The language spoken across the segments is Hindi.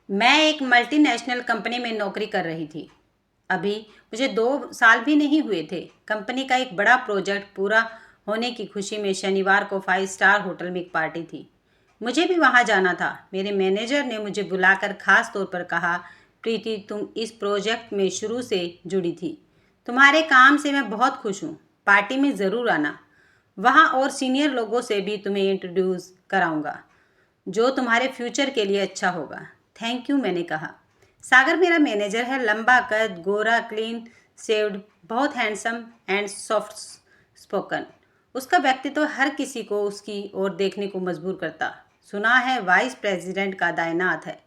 मैं एक मल्टीनेशनल कंपनी में नौकरी कर रही थी। अभी मुझे 2 साल भी नहीं हुए थे। कंपनी का एक बड़ा प्रोजेक्ट पूरा होने की खुशी में शनिवार को 5 स्टार होटल में एक पार्टी थी। मुझे भी वहाँ जाना था। मेरे मैनेजर ने मुझे बुलाकर खास तौर पर कहा, प्रीति, तुम इस प्रोजेक्ट में शुरू से जुड़ी थी। तुम्हारे काम से मैं बहुत खुश हूँ। पार्टी में ज़रूर आना। वहाँ और सीनियर लोगों से भी तुम्हें इंट्रोड्यूस कराऊंगा, जो तुम्हारे फ्यूचर के लिए अच्छा होगा। थैंक यू, मैंने कहा। सागर मेरा मैनेजर है। लंबा कद, गोरा, क्लीन शेव्ड, बहुत हैंडसम एंड सॉफ्ट स्पोकन। उसका व्यक्तित्व हर किसी को उसकी ओर देखने को मजबूर करता। सुना है वाइस प्रेसिडेंट का दायनात है।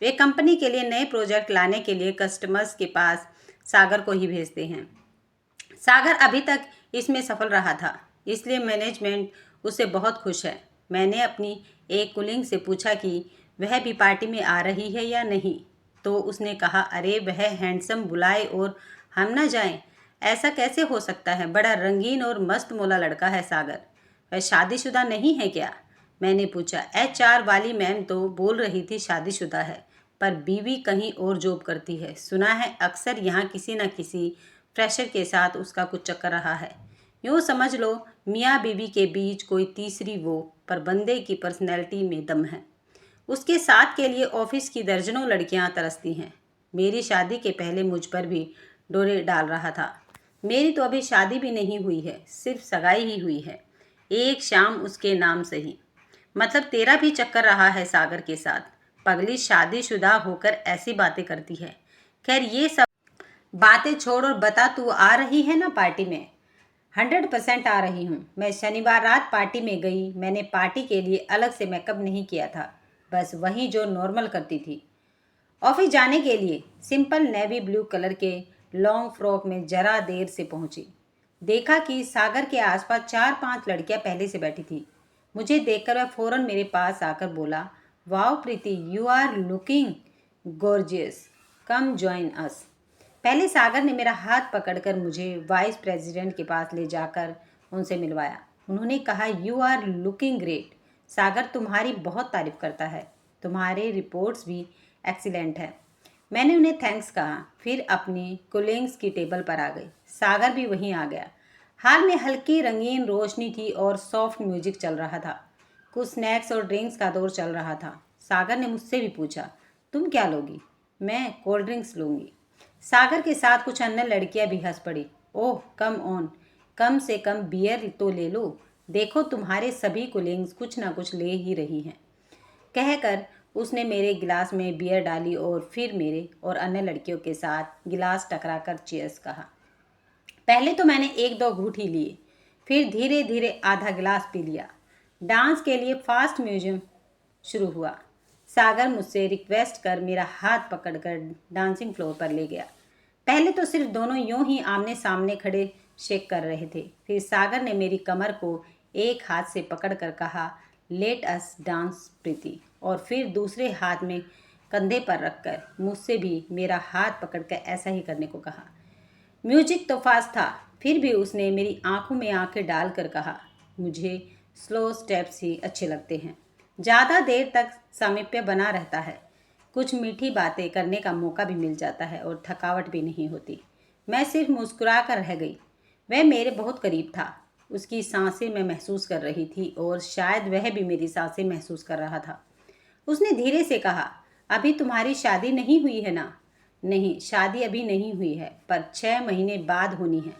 वे कंपनी के लिए नए प्रोजेक्ट लाने के लिए कस्टमर्स के पास सागर को ही भेजते हैं। सागर अभी तक इसमें सफल रहा था, इसलिए मैनेजमेंट उससे बहुत खुश है। मैंने अपनी एक कुलीग से पूछा कि वह भी पार्टी में आ रही है या नहीं, तो उसने कहा, अरे वह हैंडसम बुलाए और हम ना जाएं, ऐसा कैसे हो सकता है। बड़ा रंगीन और मस्त मोला लड़का है सागर। वह शादीशुदा नहीं है क्या, मैंने पूछा। HR वाली मैम तो बोल रही थी शादीशुदा है, पर बीवी कहीं और जॉब करती है। सुना है अक्सर यहाँ किसी न किसी फ्रेशर के साथ उसका कुछ चक्कर रहा है। यूँ समझ लो मियाँ बीवी के बीच कोई तीसरी वो, पर बंदे की पर्सनैलिटी में दम है। उसके साथ के लिए ऑफिस की दर्जनों लड़कियां तरसती हैं। मेरी शादी के पहले मुझ पर भी डोरे डाल रहा था। मेरी तो अभी शादी भी नहीं हुई है, सिर्फ सगाई ही हुई है, एक शाम उसके नाम से ही। मतलब तेरा भी चक्कर रहा है सागर के साथ। पगली शादीशुदा होकर ऐसी बातें करती है। खैर ये सब बातें छोड़ और बता, तू आ रही है ना पार्टी में। 100% आ रही हूँ। मैं शनिवार रात पार्टी में गई। मैंने पार्टी के लिए अलग से मेकअप नहीं किया था, बस वही जो नॉर्मल करती थी। ऑफिस जाने के लिए सिंपल नेवी ब्लू कलर के लॉन्ग फ्रॉक में जरा देर से पहुंची। देखा कि सागर के आसपास 4-5 लड़कियां पहले से बैठी थी। मुझे देखकर वह फौरन मेरे पास आकर बोला, wow Preeti, you are looking gorgeous, come join us. पहले सागर ने मेरा हाथ पकड़कर मुझे वाइस प्रेसिडेंट के पास ले जाकर उनसे मिलवाया। उन्होंने कहा, यू आर लुकिंग ग्रेट। सागर तुम्हारी बहुत तारीफ करता है। तुम्हारे रिपोर्ट्स भी एक्सीलेंट है। मैंने उन्हें थैंक्स कहा, फिर अपनी कोलिंग्स की टेबल पर आ गई। सागर भी वहीं आ गया। हाल में हल्की रंगीन रोशनी थी और सॉफ्ट म्यूजिक चल रहा था। कुछ स्नैक्स और ड्रिंक्स का दौर चल रहा था। सागर ने मुझसे भी पूछा, तुम क्या लोगी। मैं कोल्ड ड्रिंक्स लूँगी। सागर के साथ कुछ अन्य लड़कियां भी हंस पड़ी। ओह कम ऑन, कम से कम बियर तो ले लो। देखो तुम्हारे सभी कुलीग्स कुछ ना कुछ ले ही रही हैं। कहकर उसने मेरे गिलास में बियर डाली और फिर मेरे और अन्य लड़कियों के साथ गिलास टकराकर चीयर्स कहा। पहले तो मैंने 1-2 घूंट ही लिए, फिर धीरे धीरे आधा गिलास पी लिया। डांस के लिए फास्ट म्यूजिक शुरू हुआ। सागर मुझसे रिक्वेस्ट कर मेरा हाथ पकड़कर डांसिंग फ्लोर पर ले गया। पहले तो सिर्फ दोनों यूं ही आमने सामने खड़े शेक कर रहे थे। फिर सागर ने मेरी कमर को एक हाथ से पकड़कर कहा, लेट अस डांस प्रीति, और फिर दूसरे हाथ में कंधे पर रखकर मुझसे भी मेरा हाथ पकड़कर ऐसा ही करने को कहा। म्यूजिक तो फास्ट था, फिर भी उसने मेरी आंखों में आंखें डालकर कहा, मुझे स्लो स्टेप्स ही अच्छे लगते हैं। ज़्यादा देर तक सामीप्य बना रहता है, कुछ मीठी बातें करने का मौका भी मिल जाता है और थकावट भी नहीं होती। मैं सिर्फ मुस्कुरा कर रह गई। वह मेरे बहुत करीब था। उसकी सांसें मैं महसूस कर रही थी और शायद वह भी मेरी सांसें महसूस कर रहा था। उसने धीरे से कहा, अभी तुम्हारी शादी नहीं हुई है ना। नहीं, शादी अभी नहीं हुई है, पर 6 महीने बाद होनी है।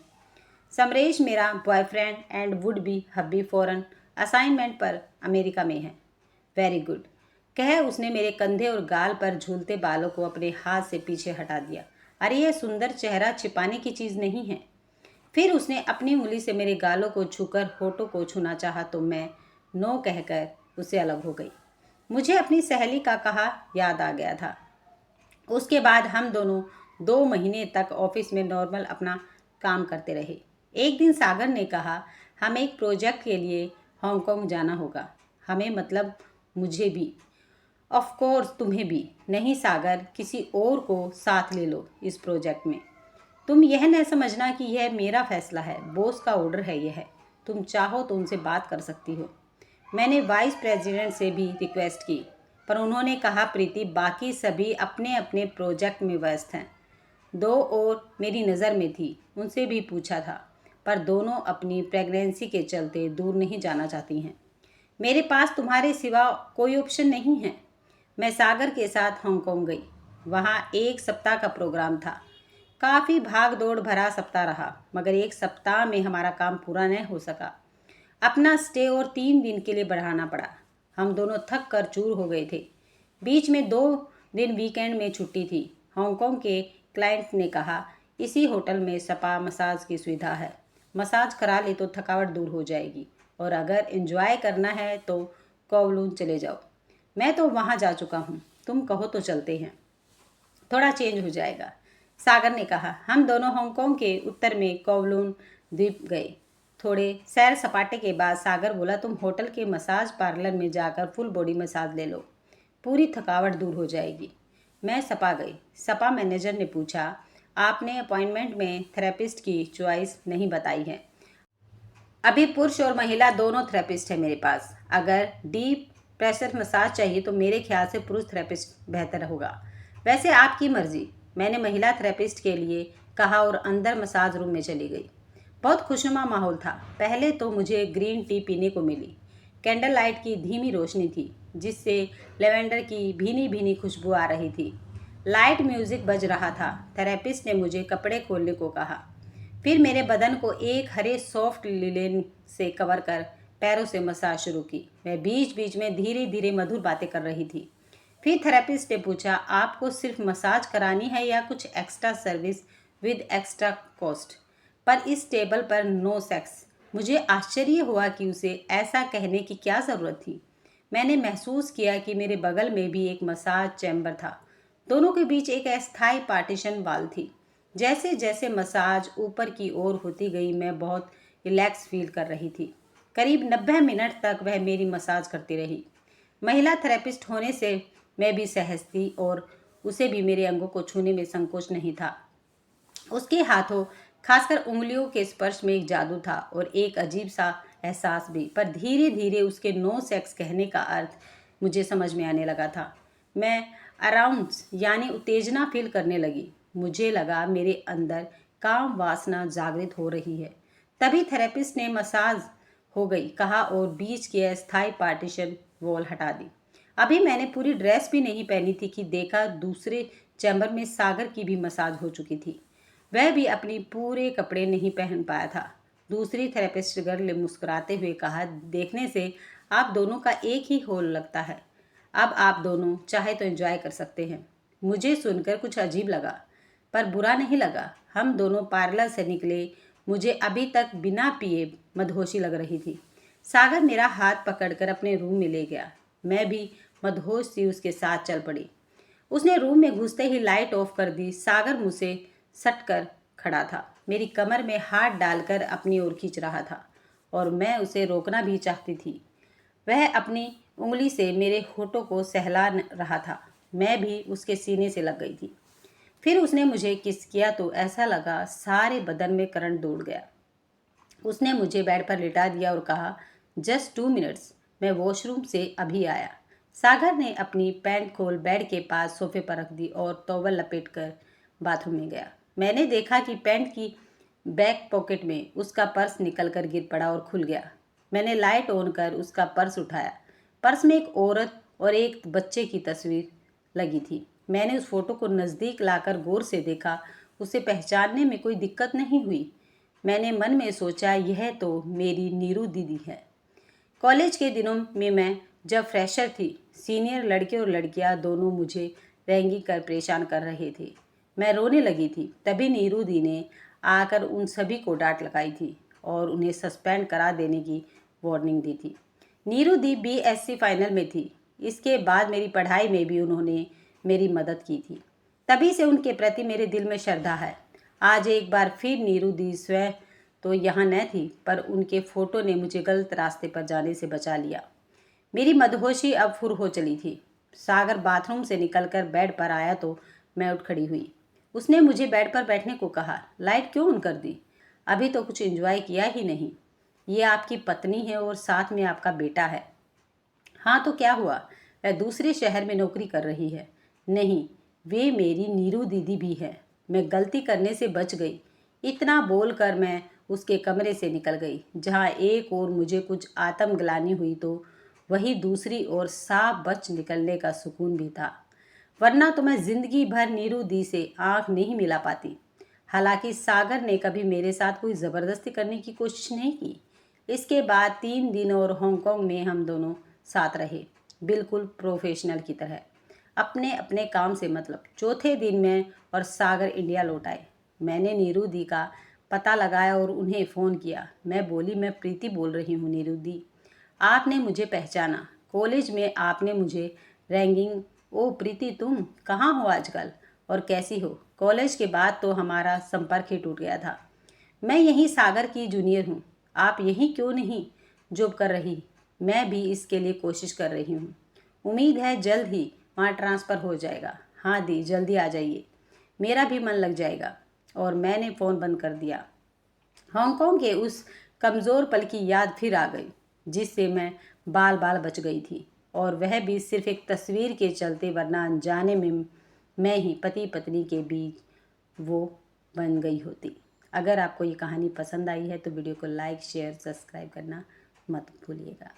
समरेश मेरा boyfriend and would be hubby foreign assignment पर अमेरिका में है। वेरी गुड, कह उसने मेरे कंधे और गाल पर झूलते बालों को अपने हाथ से पीछे हटा दिया। अरे यह सुंदर चेहरा छिपाने की चीज़ नहीं है। फिर उसने अपनी उंगली से मेरे गालों को छूकर होठों को छूना चाहा तो मैं नो कहकर उससे अलग हो गई। मुझे अपनी सहेली का कहा याद आ गया था। उसके बाद हम दोनों 2 महीने तक ऑफिस में नॉर्मल अपना काम करते रहे। एक दिन सागर ने कहा, हमें एक प्रोजेक्ट के लिए हांगकांग जाना होगा। हमें मतलब मुझे भी। ऑफ कोर्स तुम्हें भी। नहीं सागर, किसी और को साथ ले लो इस प्रोजेक्ट में। तुम यह न समझना कि यह मेरा फैसला है, बॉस का ऑर्डर है यह। तुम चाहो तो उनसे बात कर सकती हो। मैंने वाइस प्रेसिडेंट से भी रिक्वेस्ट की। पर उन्होंने कहा, प्रीति, बाकी सभी अपने अपने प्रोजेक्ट में व्यस्त हैं। दो और मेरी नज़र में थी, उनसे भी पूछा था, पर दोनों अपनी प्रेगनेंसी के चलते दूर नहीं जाना चाहती हैं। मेरे पास तुम्हारे सिवा कोई ऑप्शन नहीं है। मैं सागर के साथ हांगकांग गई। वहाँ 1 सप्ताह का प्रोग्राम था। काफ़ी भाग दौड़ भरा सप्ताह रहा, मगर 1 सप्ताह में हमारा काम पूरा नहीं हो सका। अपना स्टे और 3 दिन के लिए बढ़ाना पड़ा। हम दोनों थक कर चूर हो गए थे। बीच में 2 दिन वीकेंड में छुट्टी थी। हांगकांग के क्लाइंट ने कहा, इसी होटल में स्पा मसाज की सुविधा है। मसाज करा ले तो थकावट दूर हो जाएगी, और अगर एंजॉय करना है तो कोवलून चले जाओ। मैं तो वहाँ जा चुका हूँ, तुम कहो तो चलते हैं, थोड़ा चेंज हो जाएगा। सागर ने कहा। हम दोनों हांगकांग के उत्तर में कोवलून द्वीप गए। थोड़े सैर सपाटे के बाद सागर बोला, तुम होटल के मसाज पार्लर में जाकर फुल बॉडी मसाज ले लो, पूरी थकावट दूर हो जाएगी। मैं सपा गई। सपा मैनेजर ने पूछा, आपने अपॉइंटमेंट में थेरेपिस्ट की चॉइस नहीं बताई है। अभी पुरुष और महिला दोनों थेरेपिस्ट है मेरे पास। अगर डीप प्रेशर मसाज चाहिए तो मेरे ख्याल से पुरुष थेरेपिस्ट बेहतर होगा। वैसे आपकी मर्जी, मैंने महिला थेरेपिस्ट के लिए कहा और अंदर मसाज रूम में चली गई। बहुत खुशनुमा माहौल था। पहले तो मुझे ग्रीन टी पीने को मिली। कैंडल लाइट की धीमी रोशनी थी, जिससे लेवेंडर की भीनी भीनी खुशबू आ रही थी। लाइट म्यूजिक बज रहा था। थेरेपिस्ट ने मुझे कपड़े खोलने को कहा, फिर मेरे बदन को एक हरे सॉफ्ट लिलेन से कवर कर पैरों से मसाज शुरू की। मैं बीच बीच में धीरे धीरे मधुर बातें कर रही थी। फिर थेरेपिस्ट ने पूछा, आपको सिर्फ मसाज करानी है या कुछ extra service with extra cost? पर इस टेबल पर नो सेक्स। मुझे आश्चर्य हुआ कि उसे ऐसा कहने की क्या ज़रूरत थी। मैंने महसूस किया कि मेरे बगल में भी एक मसाज चैम्बर था। दोनों के बीच एक अस्थायी पार्टीशन वाल थी। जैसे जैसे मसाज ऊपर की ओर होती गई, मैं बहुत रिलैक्स फील कर रही थी। करीब 90 मिनट तक वह मेरी मसाज करती रही। महिला थेरेपिस्ट होने से मैं भी सहज थी और उसे भी मेरे अंगों को छूने में संकोच नहीं था। उसके हाथों, खासकर उंगलियों के स्पर्श में एक जादू था और एक अजीब सा एहसास भी। पर धीरे धीरे उसके नो सेक्स कहने का अर्थ मुझे समझ में आने लगा था। मैं अराउंड्स यानी उत्तेजना फील करने लगी। मुझे लगा मेरे अंदर काम वासना जागृत हो रही है। तभी थेरेपिस्ट ने मसाज हो गई कहा और बीच की अस्थायी पार्टीशन वॉल हटा दी। अभी मैंने पूरी ड्रेस भी नहीं पहनी थी कि देखा दूसरे चैम्बर में सागर की भी मसाज हो चुकी थी। वह भी अपनी पूरे कपड़े नहीं पहन पाया था। दूसरी थेरेपिस्ट गर्ल ने मुस्कुराते हुए कहा, देखने से आप दोनों का एक ही होल लगता है। अब आप दोनों चाहे तो एंजॉय कर सकते हैं। मुझे सुनकर कुछ अजीब लगा, पर बुरा नहीं लगा। हम दोनों पार्लर से निकले। मुझे अभी तक बिना पिए मदहोशी लग रही थी। सागर मेरा हाथ पकड़कर अपने रूम में ले गया। मैं भी मदहोश सी उसके साथ चल पड़ी। उसने रूम में घुसते ही लाइट ऑफ कर दी। सागर मुझसे सटकर खड़ा था, मेरी कमर में हाथ डालकर अपनी ओर खींच रहा था और मैं उसे रोकना भी चाहती थी। वह अपनी उंगली से मेरे होठों को सहला रहा था। मैं भी उसके सीने से लग गई थी। फिर उसने मुझे किस किया तो ऐसा लगा सारे बदन में करंट दौड़ गया। उसने मुझे बेड पर लिटा दिया और कहा, जस्ट 2 मिनट्स, मैं वॉशरूम से अभी आया। सागर ने अपनी पैंट खोल बेड के पास सोफे पर रख दी और टॉवल लपेट कर बाथरूम में गया। मैंने देखा कि पैंट की बैक पॉकेट में उसका पर्स निकलकर गिर पड़ा और खुल गया। मैंने लाइट ऑन कर उसका पर्स उठाया। पर्स में एक औरत और एक बच्चे की तस्वीर लगी थी। मैंने उस फोटो को नज़दीक लाकर गौर से देखा। उसे पहचानने में कोई दिक्कत नहीं हुई। मैंने मन में सोचा, यह तो मेरी नीरू दीदी है। कॉलेज के दिनों में मैं जब फ्रेशर थी, सीनियर लड़के और लड़कियां दोनों मुझे रैंगिंग कर परेशान कर रहे थे। मैं रोने लगी थी। तभी नीरू दी ने आकर उन सभी को डांट लगाई थी और उन्हें सस्पेंड करा देने की वार्निंग दी थी। नीरू दी बीएससी फाइनल में थी। इसके बाद मेरी पढ़ाई में भी उन्होंने मेरी मदद की थी। तभी से उनके प्रति मेरे दिल में श्रद्धा है। आज एक बार फिर नीरू दी स्वयं तो यहाँ न थी, पर उनके फोटो ने मुझे गलत रास्ते पर जाने से बचा लिया। मेरी मदहोशी अब फुर हो चली थी। सागर बाथरूम से निकलकर बेड पर आया तो मैं उठ खड़ी हुई। उसने मुझे बेड पर बैठने को कहा। लाइट क्यों ऑन कर दी? अभी तो कुछ एंजॉय किया ही नहीं। ये आपकी पत्नी है और साथ में आपका बेटा है। हाँ तो क्या हुआ? वह दूसरे शहर में नौकरी कर रही है। नहीं, वे मेरी नीरू दीदी भी है। मैं गलती करने से बच गई। इतना बोलकर मैं उसके कमरे से निकल गई। जहाँ एक ओर मुझे कुछ आत्मग्लानि हुई तो वही दूसरी ओर साफ बच निकलने का सुकून भी था। वरना तो मैं जिंदगी भर नीरू दी से आंख नहीं मिला पाती। हालांकि सागर ने कभी मेरे साथ कोई ज़बरदस्ती करने की कोशिश नहीं की। इसके बाद 3 दिन और हांगकांग में हम दोनों साथ रहे, बिल्कुल प्रोफेशनल की तरह, अपने अपने काम से मतलब। चौथे दिन मैं और सागर इंडिया लौट आए। मैंने नीरू दी का पता लगाया और उन्हें फ़ोन किया। मैं बोली, मैं प्रीति बोल रही हूँ नीरू दी। आपने मुझे पहचाना। कॉलेज में आपने मुझे रैंगिंग। ओ प्रीति, तुम कहाँ हो आजकल और कैसी हो? कॉलेज के बाद तो हमारा संपर्क ही टूट गया था। मैं यहीं सागर की जूनियर हूँ। आप यहीं क्यों नहीं जॉब कर रही? मैं भी इसके लिए कोशिश कर रही हूँ। उम्मीद है जल्द ही वहाँ ट्रांसफ़र हो जाएगा। हाँ दी, जल्दी आ जाइए, मेरा भी मन लग जाएगा। और मैंने फ़ोन बंद कर दिया। हांगकांग के उस कमज़ोर पल की याद फिर आ गई जिससे मैं बाल बाल बच गई थी, और वह भी सिर्फ एक तस्वीर के चलते, वरना अनजाने में मैं ही पति पत्नी के बीच वो बन गई होती। अगर आपको ये कहानी पसंद आई है तो वीडियो को लाइक शेयर सब्सक्राइब करना मत भूलिएगा।